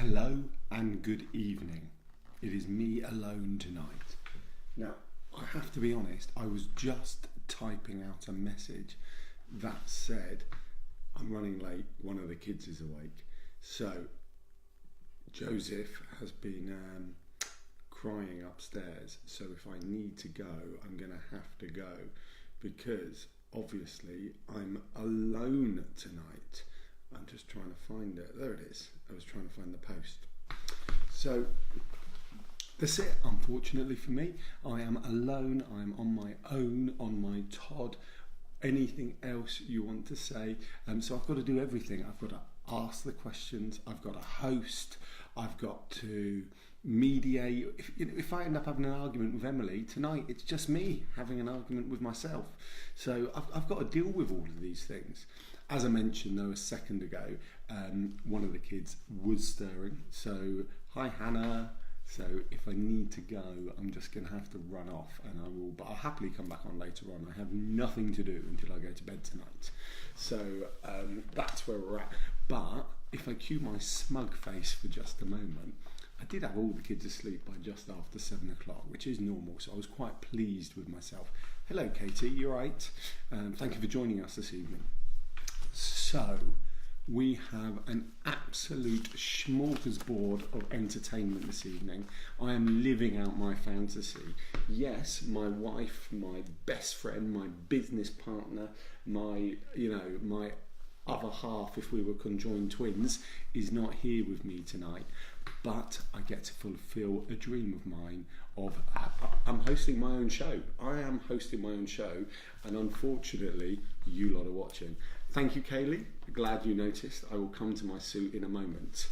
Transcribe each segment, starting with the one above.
Hello and good evening. It is me alone tonight. Now, I have to be honest, I was just typing out a message that said, I'm running late, one of the kids is awake. So, Joseph has been crying upstairs, so if I need to go, I'm going to have to go, because obviously I'm alone tonight. I'm just trying to find it. There it is. I was trying to find the post. So that's it. Unfortunately for me, I am alone. I'm on my own, on my Todd. Anything else you want to say? So I've got to do everything. I've got to ask the questions. I've got to host. I've got to mediate. If I end up having an argument with Emily tonight, it's just me having an argument with myself. So I've got to deal with all of these things. As I mentioned though a second ago, one of the kids was stirring. So hi Hannah. So if I need to go, I'm just going to have to run off, and but I'll happily come back on later on. I have nothing to do until I go to bed tonight. So that's where we're at. But if I cue my smug face for just a moment, I did have all the kids asleep by just after 7 o'clock, which is normal. So I was quite pleased with myself. Hello, Katie, you all right? Thank you for joining us this evening. So we have an absolute smorgasbord of entertainment this evening. I am living out my fantasy. Yes, my wife, my best friend, my business partner, my other half, if we were conjoined twins, is not here with me tonight. But I get to fulfill a dream of mine of I'm hosting my own show. I am hosting my own show, and unfortunately, you lot are watching. Thank you, Kaylee. Glad you noticed. I will come to my suit in a moment.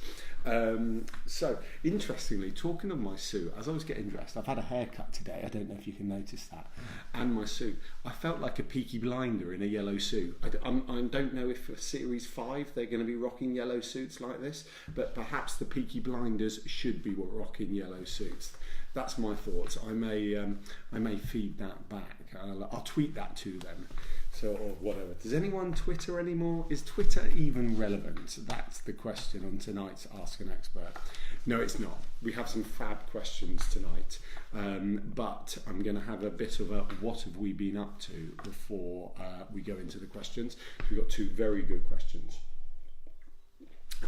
So, interestingly, talking of my suit, as I was getting dressed, I've had a haircut today. I don't know if you can notice that. And my suit, I felt like a Peaky Blinder in a yellow suit. I don't know if for Series 5 they're going to be rocking yellow suits like this, but perhaps the Peaky Blinders should be rocking yellow suits. That's my thoughts. I may feed that back. I'll tweet that to them. So, or whatever. Does anyone Twitter anymore? Is Twitter even relevant? That's the question on tonight's Ask an Expert. No, it's not. We have some fab questions tonight. But I'm going to have a bit of a what have we been up to before we go into the questions. We've got two very good questions.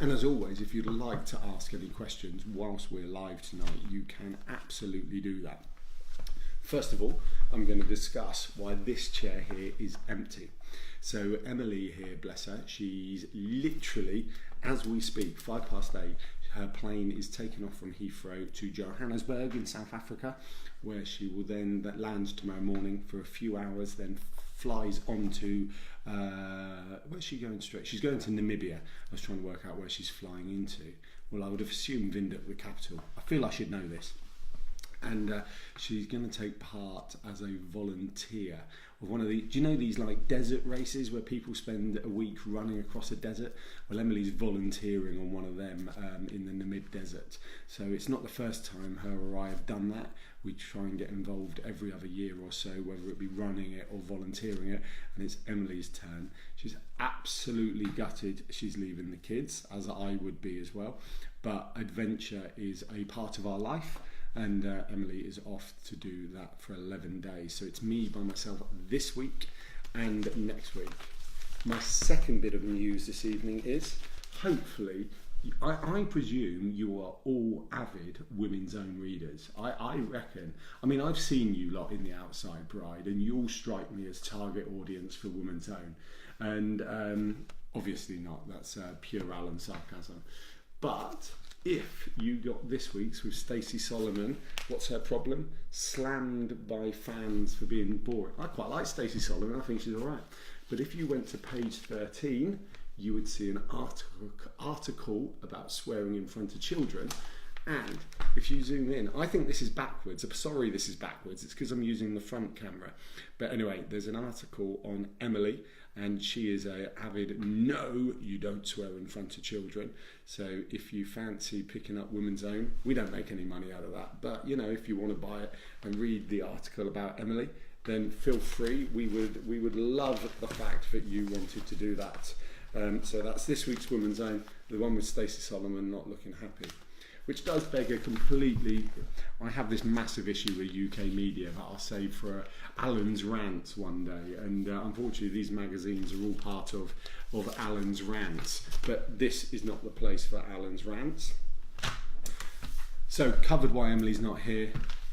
And as always, if you'd like to ask any questions whilst we're live tonight, you can absolutely do that. First of all, I'm going to discuss why this chair here is empty. So Emily here, bless her, she's literally, as we speak, 8:05, her plane is taken off from Heathrow to Johannesburg in South Africa, where she will then land tomorrow morning for a few hours, then flies on to, where's she going straight? She's going to Namibia. I was trying to work out where she's flying into. Well, I would have assumed Windhoek, the capital. I feel I should know this. And she's going to take part as a volunteer of one of the, do you know these like desert races where people spend a week running across a desert? Well, Emily's volunteering on one of them in the Namib desert. So it's not the first time her or I have done that. We try and get involved every other year or so, whether it be running it or volunteering it, and it's Emily's turn. She's absolutely gutted she's leaving the kids, as I would be as well. But adventure is a part of our life. And Emily is off to do that for 11 days. So it's me by myself this week and next week. My second bit of news this evening is, hopefully, I presume you are all avid Women's Own readers. I reckon. I mean, I've seen you lot in the Outside Bride, and you all strike me as target audience for Women's Own. And obviously not. That's pure Alan sarcasm. But if you got this week's with Stacey Solomon, what's her problem? Slammed by fans for being boring. I quite like Stacey Solomon, I think she's alright. But if you went to page 13, you would see an article about swearing in front of children. And if you zoom in, I think this is backwards. I'm sorry this is backwards. It's because I'm using the front camera. But anyway, there's an article on Emily, and she is a avid no, you don't swear in front of children. So if you fancy picking up Women's Own, we don't make any money out of that. But, you know, if you want to buy it and read the article about Emily, then feel free. We would love the fact that you wanted to do that. So that's this week's Woman's Own, the one with Stacey Solomon not looking happy. Which does beg a completely... I have this massive issue with UK media that I'll save for Alan's Rants one day. And unfortunately, these magazines are all part of Alan's Rants. But this is not the place for Alan's Rants. So, covered why Emily's not here.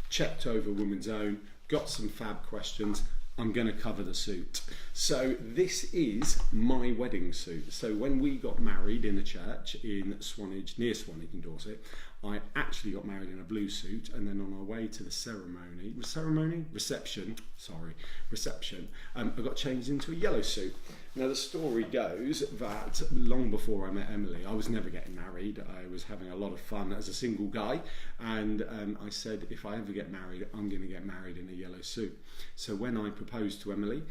Checked over Woman's Own. Got some fab questions. I'm going to cover the suit. So this is my wedding suit. So when we got married in a church in Swanage, near Swanage in Dorset, I actually got married in a blue suit, and then on our way to the reception, I got changed into a yellow suit. Now the story goes that long before I met Emily, I was never getting married. I was having a lot of fun as a single guy, and I said, if I ever get married, I'm going to get married in a yellow suit. So when I proposed to Emily,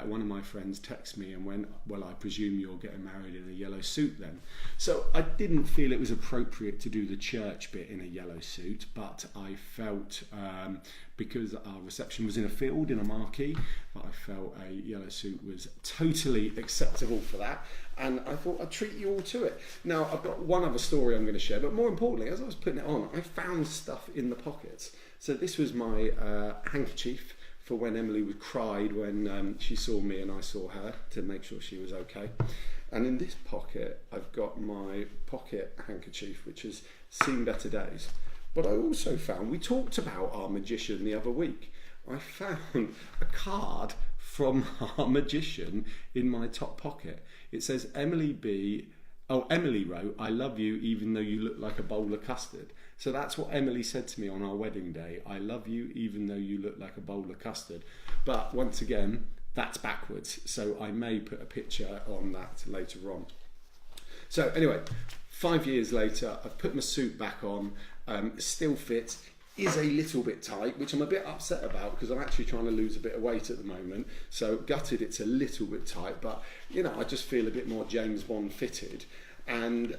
one of my friends texted me and went, well, I presume you're getting married in a yellow suit then. So I didn't feel it was appropriate to do the church bit in a yellow suit, but I felt, because our reception was in a field, in a marquee, but I felt a yellow suit was totally acceptable for that, and I thought I'd treat you all to it. Now, I've got one other story I'm going to share, but more importantly, as I was putting it on, I found stuff in the pockets. So this was my handkerchief for when Emily cried when she saw me and I saw her, to make sure she was okay. And in this pocket, I've got my pocket handkerchief, which has seen better days. But I also found, we talked about our magician the other week, I found a card from our magician in my top pocket. It says, Emily wrote, I love you even though you look like a bowl of custard. So that's what Emily said to me on our wedding day. I love you even though you look like a bowl of custard. But once again, that's backwards. So I may put a picture on that later on. So anyway, 5 years later, I've put my suit back on. Still fits. Is a little bit tight, which I'm a bit upset about because I'm actually trying to lose a bit of weight at the moment. So gutted it's a little bit tight, but you know, I just feel a bit more James Bond fitted. And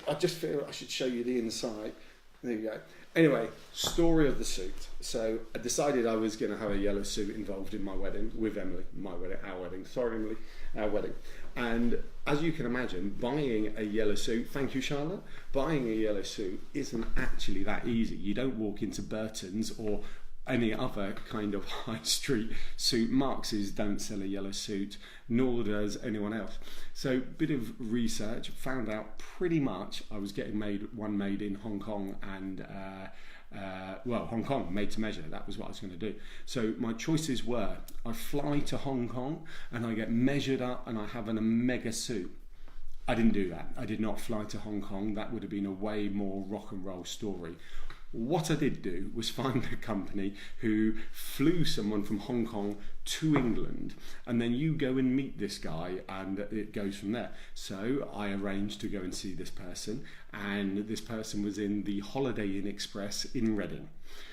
I just feel I should show you the inside. There you go. Anyway, story of the suit. So I decided I was going to have a yellow suit involved in my wedding with Emily. Our wedding. And as you can imagine, buying a yellow suit, thank you Charlotte, buying a yellow suit isn't actually that easy. You don't walk into Burton's or any other kind of high street suit. Marx's don't sell a yellow suit, nor does anyone else. So bit of research, found out pretty much I was getting one made in Hong Kong and Hong Kong, made to measure. That was what I was going to do. So my choices were, I fly to Hong Kong and I get measured up and I have a mega suit. I didn't do that. I did not fly to Hong Kong. That would have been a way more rock and roll story. What I did do was find a company who flew someone from Hong Kong to England, and then you go and meet this guy and it goes from there. So I arranged to go and see this person, and this person was in the Holiday Inn Express in Reading.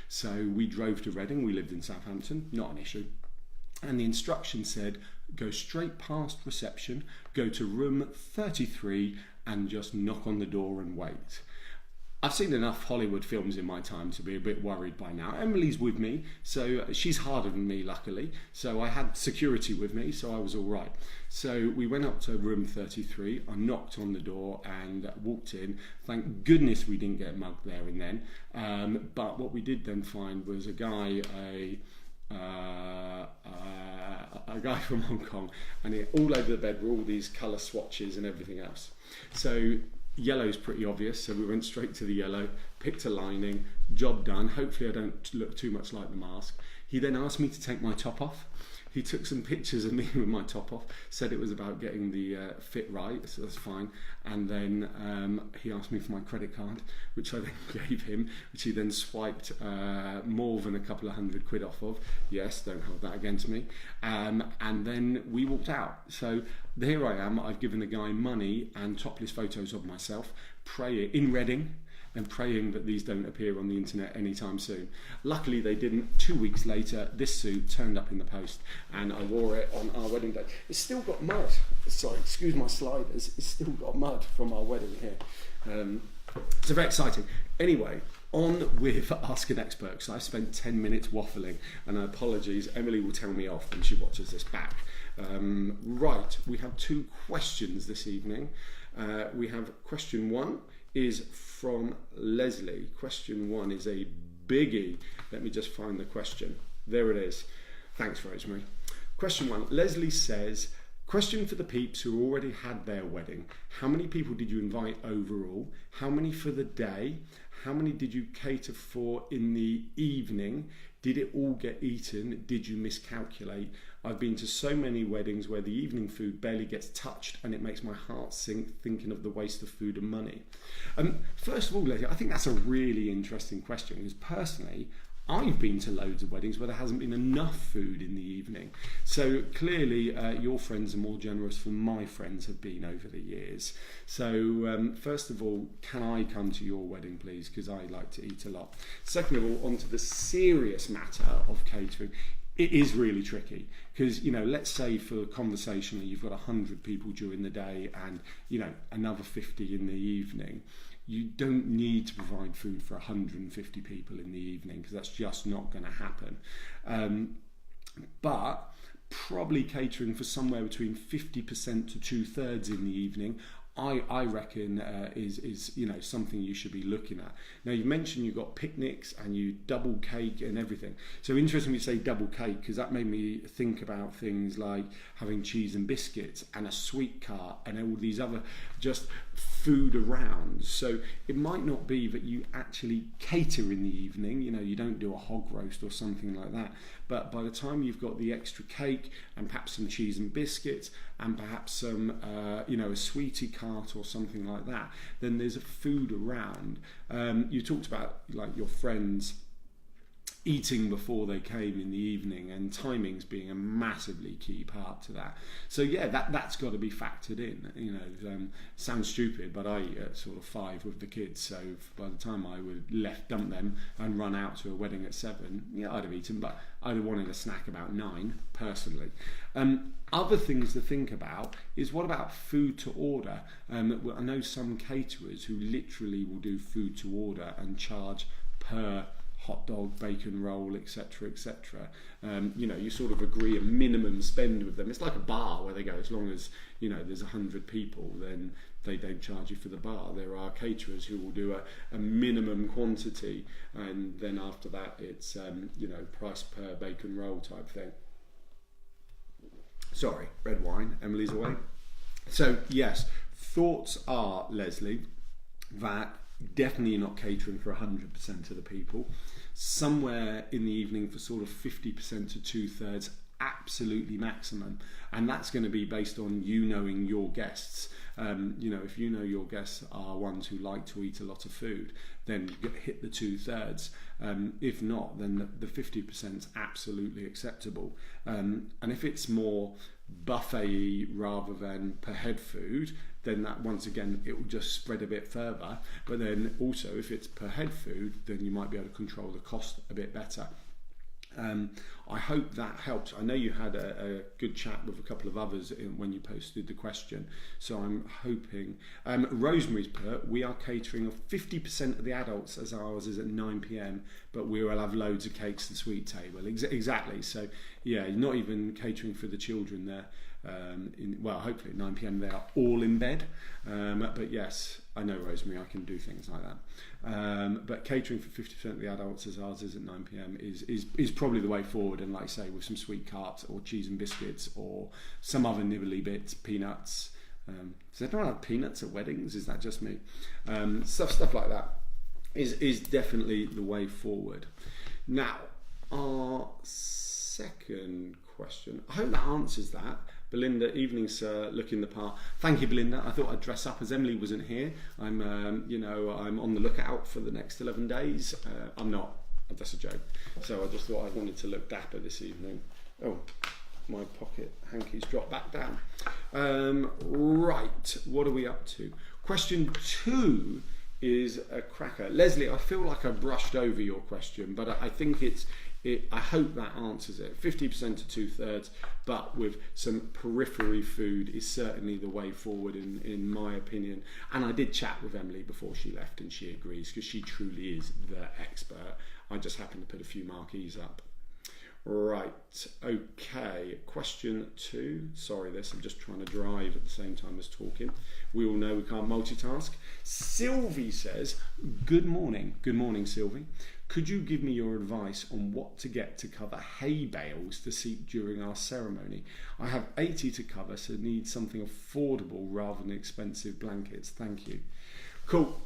So we drove to Reading. We lived in Southampton, not an issue. And the instructions said, go straight past reception, go to room 33 and just knock on the door and wait. I've seen enough Hollywood films in my time to be a bit worried by now. Emily's with me, so she's harder than me, luckily. So I had security with me, so I was all right. So we went up to room 33. I knocked on the door and walked in. Thank goodness we didn't get mugged there and then. But what we did then find was a guy from Hong Kong, and all over the bed were all these colour swatches and everything else. So yellow's pretty obvious, so we went straight to the yellow, picked a lining, job done. Hopefully I don't look too much like the mask. He then asked me to take my top off. He took some pictures of me with my top off, said it was about getting the fit right, so that's fine. And then he asked me for my credit card, which I then gave him, which he then swiped more than a couple of £100 off of. Yes, don't hold that against me. And then we walked out. So here I am, I've given the guy money and topless photos of myself, praying in Reading, and praying that these don't appear on the internet anytime soon. Luckily they didn't. 2 weeks later, this suit turned up in the post and I wore it on our wedding day. It's still got mud. Sorry, excuse my sliders. It's still got mud from our wedding here. So very exciting. Anyway, on with Ask an Expert, because I spent 10 minutes waffling, and apologies, Emily will tell me off when she watches this back. Right, we have 2 questions this evening. We have question 1 is from Lesley. Question 1 is a biggie. Let me just find the question. There it is. Thanks, Rosemary. Question 1. Lesley says, question for the peeps who already had their wedding. How many people did you invite overall? How many for the day? How many did you cater for in the evening? Did it all get eaten? Did you miscalculate? I've been to so many weddings where the evening food barely gets touched and it makes my heart sink thinking of the waste of food and money. First of all, Lesley, I think that's a really interesting question because personally, I've been to loads of weddings where there hasn't been enough food in the evening. So clearly your friends are more generous than my friends have been over the years. So first of all, can I come to your wedding, please? Because I like to eat a lot. Second of all, onto the serious matter of catering. It is really tricky because, you know, let's say for conversationally, you've got 100 people during the day and, you know, another 50 in the evening. You don't need to provide food for 150 people in the evening because that's just not going to happen. But probably catering for somewhere between 50% to 2/3 in the evening, I reckon is you know, something you should be looking at. Now you mentioned you got picnics and you double cake and everything. So interesting you say double cake because that made me think about things like having cheese and biscuits and a sweet cart and all these other just food around. So it might not be that you actually cater in the evening, you know, you don't do a hog roast or something like that. But by the time you've got the extra cake and perhaps some cheese and biscuits and perhaps some, you know, a sweetie cart or something like that, then there's a food around. You talked about like your friends eating before they came in the evening and timings being a massively key part to that. So yeah, that's got to be factored in. You know, sounds stupid, but I eat at sort of 5 with the kids. So by the time I would dump them and run out to a wedding at 7, yeah, I'd have eaten, but I'd have wanted a snack about 9 personally. Other things to think about is what about food to order? I know some caterers who literally will do food to order and charge per hot dog, bacon roll, etc., etc. You know, you sort of agree a minimum spend with them. It's like a bar where they go, as long as, you know, there's 100 people, then they don't charge you for the bar. There are caterers who will do a minimum quantity, and then after that it's you know, price per bacon roll type thing. Sorry, red wine. Emily's away. So yes, thoughts are, Lesley, that definitely you're not catering for 100% of the people. Somewhere in the evening for sort of 50% to 2/3, absolutely maximum, and that's going to be based on you knowing your guests. You know, if you know your guests are ones who like to eat a lot of food, then hit the 2/3. If not, then the 50% is absolutely acceptable. And if it's more buffet-y rather than per head food, then that once again it will just spread a bit further. But then also if it's per head food, then you might be able to control the cost a bit better. I hope that helps. I know you had a good chat with a couple of others when you posted the question, so I'm hoping. Rosemary's put, we are catering of 50% of the adults as ours is at 9 p.m, but we will have loads of cakes and sweet table. Exactly, so yeah, you're not even catering for the children there. Well, hopefully at 9 p.m. they are all in bed, but yes, I know, Rosemary, I can do things like that. But catering for 50% of the adults as ours is at 9 p.m. is probably the way forward, and like I say, with some sweet carts or cheese and biscuits or some other nibbly bits, peanuts. Does everyone have peanuts at weddings? Is that just me? Stuff like that is definitely the way forward. Now, our second question, I hope that answers that. Belinda, evening sir, looking the part. Thank you, Belinda. I thought I'd dress up as Emily wasn't here. I'm, you know, I'm on the lookout for the next 11 days. I'm not. That's a joke. So I just thought I wanted to look dapper this evening. Oh, my pocket hanky's dropped back down. Right, what are we up to? Question 2 is a cracker. Lesley, I feel like I brushed over your question, but I think I hope that answers it. 50% to 2/3, but with some periphery food is certainly the way forward in my opinion. And I did chat with Emily before she left and she agrees because she truly is the expert. I just happened to put a few marquees up. Right, okay, question 2. Sorry I'm just trying to drive at the same time as talking. We all know we can't multitask. Sylvie says, good morning Sylvie. Could you give me your advice on what to get to cover hay bales to seat during our ceremony? I have 80 to cover, so need something affordable rather than expensive blankets. Thank you. Cool.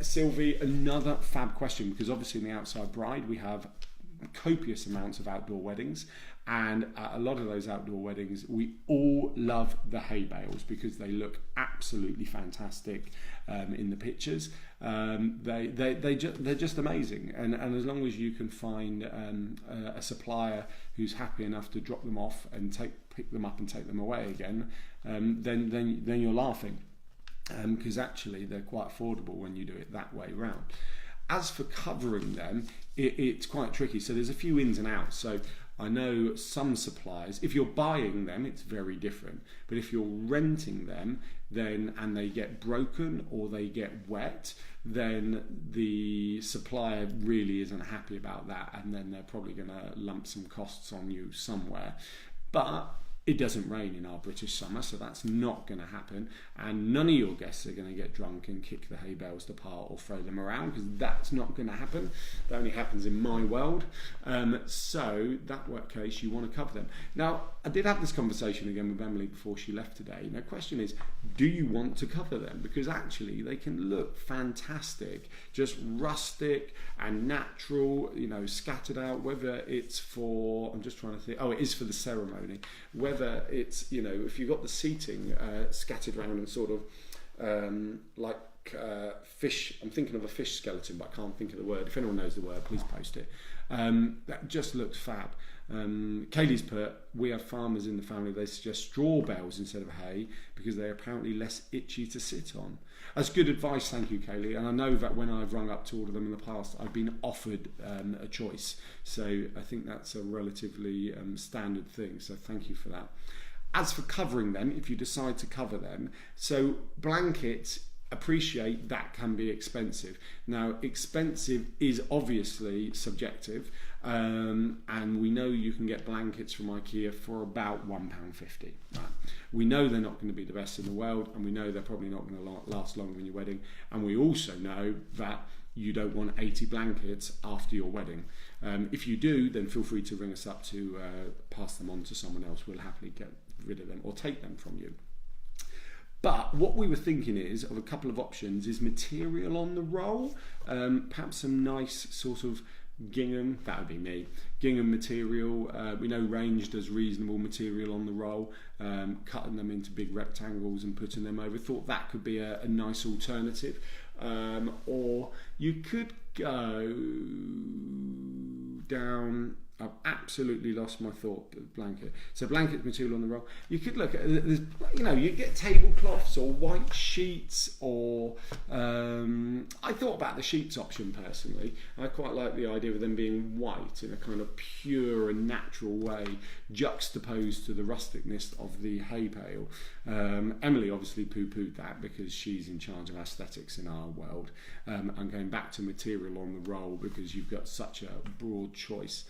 Sylvie, another fab question, because obviously in the Outside Bride we have copious amounts of outdoor weddings, and a lot of those outdoor weddings we all love the hay bales because they look absolutely fantastic in the pictures. They're just amazing, and as long as you can find a supplier who's happy enough to drop them off and pick them up and take them away again, then you're laughing, because actually they're quite affordable when you do it that way round. As for covering them, it's quite tricky. So there's a few ins and outs. So I know some suppliers, if you're buying them, it's very different. But if you're renting them, and they get broken or they get wet, then the supplier really isn't happy about that, and then they're probably going to lump some costs on you somewhere. But it doesn't rain in our British summer, so that's not going to happen, and none of your guests are going to get drunk and kick the hay bales apart or throw them around, because that's not going to happen. That only happens in my world. So that case, you want to cover them. Now, I did have this conversation again with Emily before she left today. The question is, do you want to cover them? Because actually they can look fantastic, just rustic and natural, scattered out, whether it's for, I'm just trying to think, it is for the ceremony, whether it's, if you've got the seating scattered around and sort of like fish, I'm thinking of a fish skeleton, but I can't think of the word. If anyone knows the word, please post it. That just looks fab. Kaylee's put, we have farmers in the family, they suggest straw bales instead of hay because they're apparently less itchy to sit on. That's good advice, thank you, Kaylee. And I know that when I've rung up to order them in the past, I've been offered a choice. So I think that's a relatively standard thing. So thank you for that. As for covering them, if you decide to cover them, so blankets, appreciate that can be expensive. Now, expensive is obviously subjective, and we know you can get blankets from IKEA for about £1.50. Right? We know they're not going to be the best in the world, and we know they're probably not going to last longer than your wedding, and we also know that you don't want 80 blankets after your wedding. If you do, then feel free to ring us up to pass them on to someone else. We'll happily get rid of them or take them from you. But what we were thinking is, of a couple of options, is material on the roll, perhaps some nice sort of gingham, that would be me, gingham material. We know Range does reasonable material on the roll, cutting them into big rectangles and putting them over. Thought that could be a nice alternative. Or you could go down, I've absolutely lost my thought, blanket. So blanket material on the roll. You could look at, you get tablecloths or white sheets, or I thought about the sheets option personally. I quite like the idea of them being white in a kind of pure and natural way, juxtaposed to the rusticness of the hay bale. Emily obviously poo-pooed that because she's in charge of aesthetics in our world. I'm going back to material on the roll because you've got such a broad choice.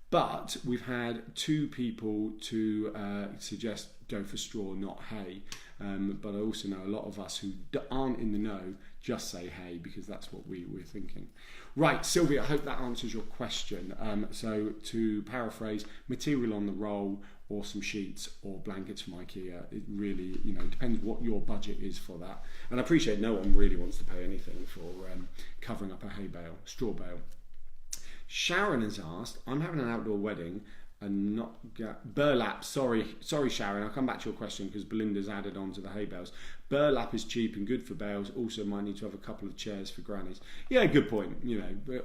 But we've had 2 people to suggest go for straw, not hay. But I also know a lot of us who aren't in the know just say hay because that's what we're thinking. Right, Sylvie, I hope that answers your question. So to paraphrase, material on the roll, or some sheets or blankets from IKEA. It really, depends what your budget is for that. And I appreciate no one really wants to pay anything for covering up a hay bale, straw bale. Sharon has asked, I'm having an outdoor wedding and not burlap. Sorry, Sharon, I'll come back to your question because Belinda's added on to the hay bales. Burlap is cheap and good for bales. Also might need to have a couple of chairs for grannies. Yeah, good point.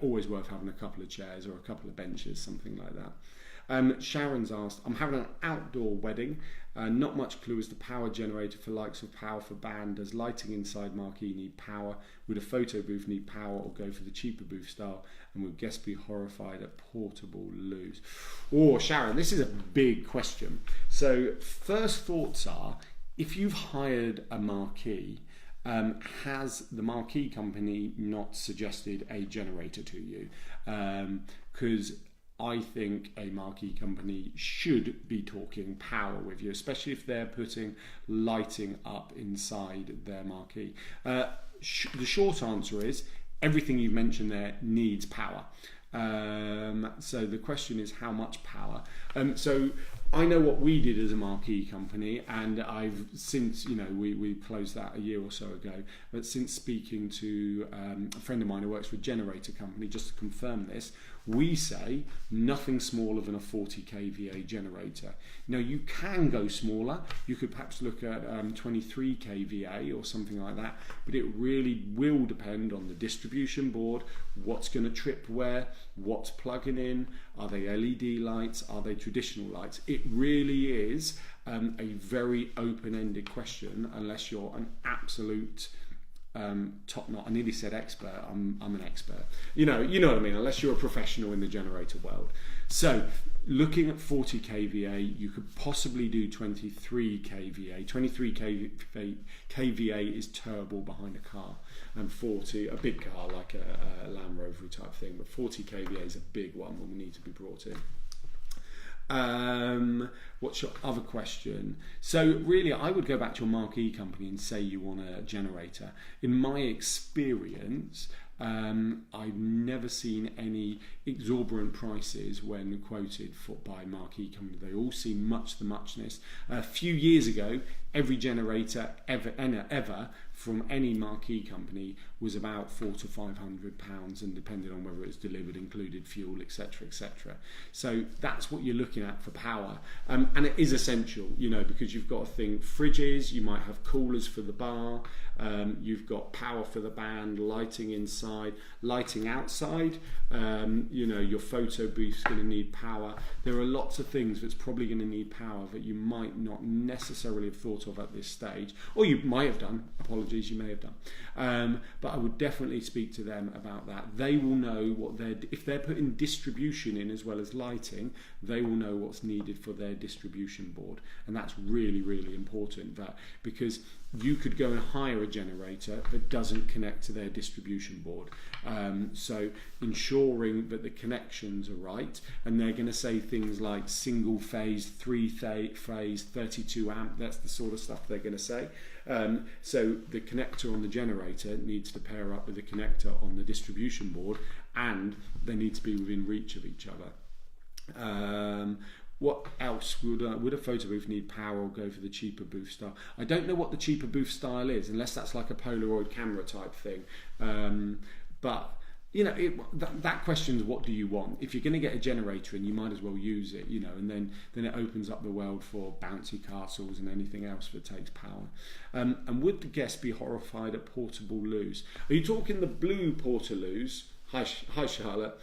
Always worth having a couple of chairs or a couple of benches, something like that. Sharon's asked, I'm having an outdoor wedding. Not much clue as to power generator for likes of power for band. Does lighting inside marquee need power? Would a photo booth need power or go for the cheaper booth style? And would guests be horrified at portable loos? Oh, Sharon, this is a big question. So first thoughts are, if you've hired a marquee, has the marquee company not suggested a generator to you? Because I think a marquee company should be talking power with you, especially if they're putting lighting up inside their marquee. The short answer is everything you've mentioned there needs power. So the question is how much power. So I know what we did as a marquee company, and I've since, we closed that a year or so ago, but since speaking to a friend of mine who works for a generator company, just to confirm this, we say nothing smaller than a 40 kVA generator. Now you can go smaller, you could perhaps look at 23 kVA or something like that, but it really will depend on the distribution board, what's going to trip where, what's plugging in, are they LED lights, are they traditional lights? It really is a very open-ended question unless you're an absolute top-notch. I nearly said expert. I'm an expert. You know what I mean. Unless you're a professional in the generator world. So, looking at 40 kVA, you could possibly do 23 kVA. 23 kVA is turbo behind a car, and 40, a big car like a Land Rover type thing. But 40 kVA is a big one when we need to be brought in. What's your other question? So really, I would go back to your marquee company and say you want a generator. In my experience, I've never seen any exorbitant prices when quoted by marquee company. They all seem much the muchness. A few years ago, every generator ever from any marquee company was about £400 to £500, and depending on whether it's delivered, included fuel, etc., etc. So that's what you're looking at for power, and it is essential, because you've got to think fridges, you might have coolers for the bar, you've got power for the band, lighting inside, lighting outside. Your photo booth's going to need power. There are lots of things that's probably going to need power that you might not necessarily have thought of at this stage, or you might have done. Apologies, you may have done. But I would definitely speak to them about that. They will know if they're putting distribution in as well as lighting, they will know what's needed for their distribution board, and that's really, really important. Because you could go and hire a generator that doesn't connect to their distribution board. So ensuring that the connections are right, and they're going to say things like single phase, three phase, 32 amp, that's the sort of stuff they're going to say. So the connector on the generator needs to pair up with the connector on the distribution board, and they need to be within reach of each other. What else would a photo booth need power or go for the cheaper booth style? I don't know what the cheaper booth style is, unless that's like a Polaroid camera type thing. But that question is, what do you want? If you're going to get a generator in, you might as well use it, and then it opens up the world for bouncy castles and anything else that takes power. And would the guest be horrified at portable loos? Are you talking the blue portaloos? Hi Charlotte.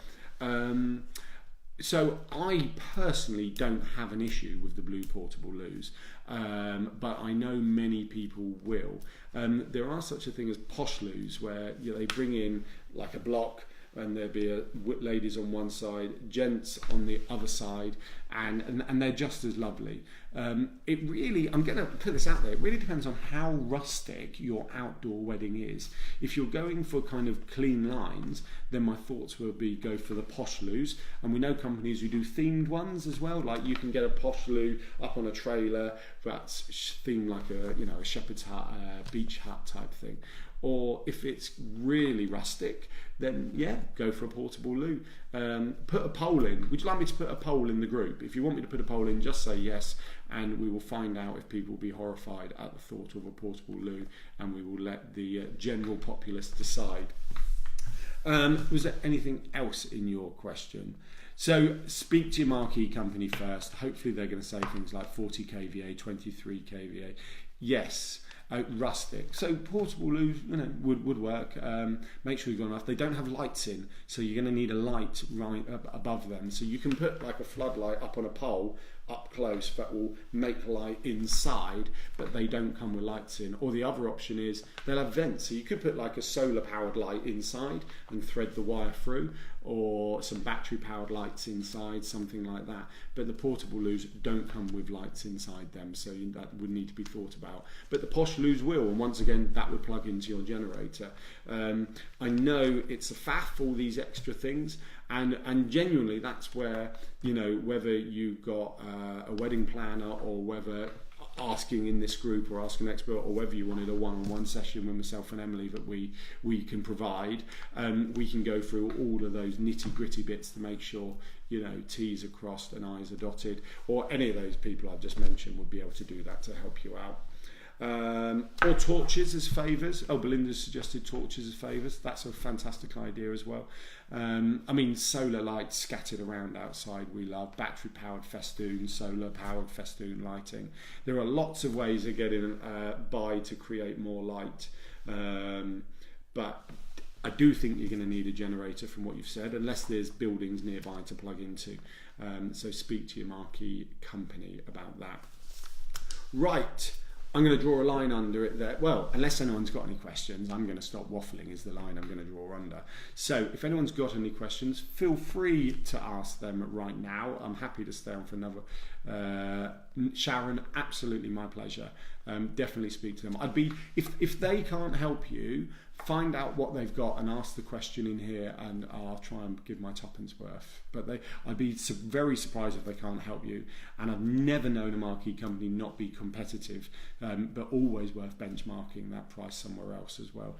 So I personally don't have an issue with the blue portable loos, but I know many people will. There are such a thing as posh loos, where they bring in like a block, and there'll be ladies on one side, gents on the other side, and they're just as lovely. It really, I'm going to put this out there, it really depends on how rustic your outdoor wedding is. If you're going for kind of clean lines, then my thoughts will be go for the posh loos, and we know companies who do themed ones as well. Like you can get a posh loo up on a trailer that's themed like a shepherd's hut, beach hut type thing. Or if it's really rustic, then go for a portable loo. Put a poll in. Would you like me to put a poll in the group? If you want me to put a poll in, just say yes, and we will find out if people will be horrified at the thought of a portable loo, and we will let the general populace decide. Was there anything else in your question? So speak to your marquee company first. Hopefully they're going to say things like 40 kVA, 23 kVA. Yes. Rustic. So portable loos, would work. Make sure you've got enough. They don't have lights in, so you're going to need a light right above them. So you can put like a floodlight up on a pole up close that will make light inside, but they don't come with lights in. Or the other option is they'll have vents, so you could put like a solar powered light inside and thread the wire through, or some battery powered lights inside, something like that. But the portable loos don't come with lights inside them, so that would need to be thought about. But the posh loos will, and once again that would plug into your generator. I know it's a faff, all these extra things. And genuinely, that's where, you know, whether you've got a wedding planner, or whether asking in this group or asking an expert, or whether you wanted a one-on-one session with myself and Emily that we can provide, we can go through all of those nitty-gritty bits to make sure, you know, T's are crossed and I's are dotted, or any of those people I've just mentioned would be able to do that to help you out. Or torches as favours. Oh, Belinda's suggested torches as favours. That's a fantastic idea as well. I mean, solar lights scattered around outside we love. Battery powered festoon, solar powered festoon lighting. There are lots of ways of getting by to create more light, but I do think you're going to need a generator from what you've said, unless there's buildings nearby to plug into. So speak to your marquee company about that. Right. I'm going to draw a line under it there. Well, unless anyone's got any questions, I'm going to stop waffling is the line I'm going to draw under. So if anyone's got any questions, feel free to ask them right now. I'm happy to stay on for another. Sharon, absolutely my pleasure. Definitely speak to them. I'd be, if they can't help you, find out what they've got and ask the question in here, and I'll try and give my tuppence worth. But I'd be very surprised if they can't help you. And I've never known a marquee company not be competitive, but always worth benchmarking that price somewhere else as well.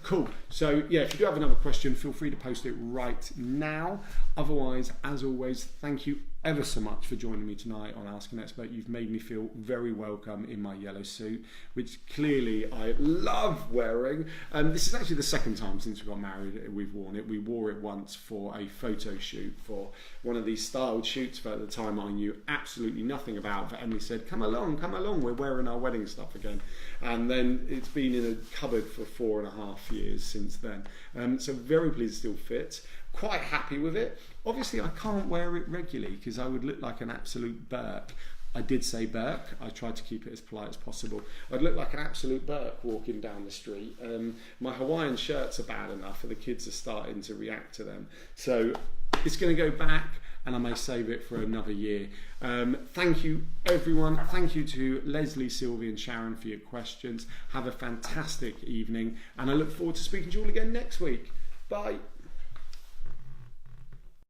Cool. So yeah, if you do have another question, feel free to post it right now. Otherwise, as always, thank you ever so much for joining me tonight on Ask an Expert. You've made me feel very welcome in my yellow suit, which clearly I love wearing. This is actually the second time since we got married we've worn it. We wore it once for a photo shoot for one of these styled shoots for at the time I knew absolutely nothing about. But Emily said, come along, we're wearing our wedding stuff again. And then it's been in a cupboard for 4.5 years since then. So very pleased it still fits. Quite happy with it. Obviously I can't wear it regularly because I would look like an absolute Burke. I did say Burke. I tried to keep it as polite as possible. I'd look like an absolute Burke walking down the street. My Hawaiian shirts are bad enough and the kids are starting to react to them. So it's going to go back, and I may save it for another year. Thank you everyone. Thank you to Lesley, Sylvie and Sharon for your questions. Have a fantastic evening, and I look forward to speaking to you all again next week. Bye.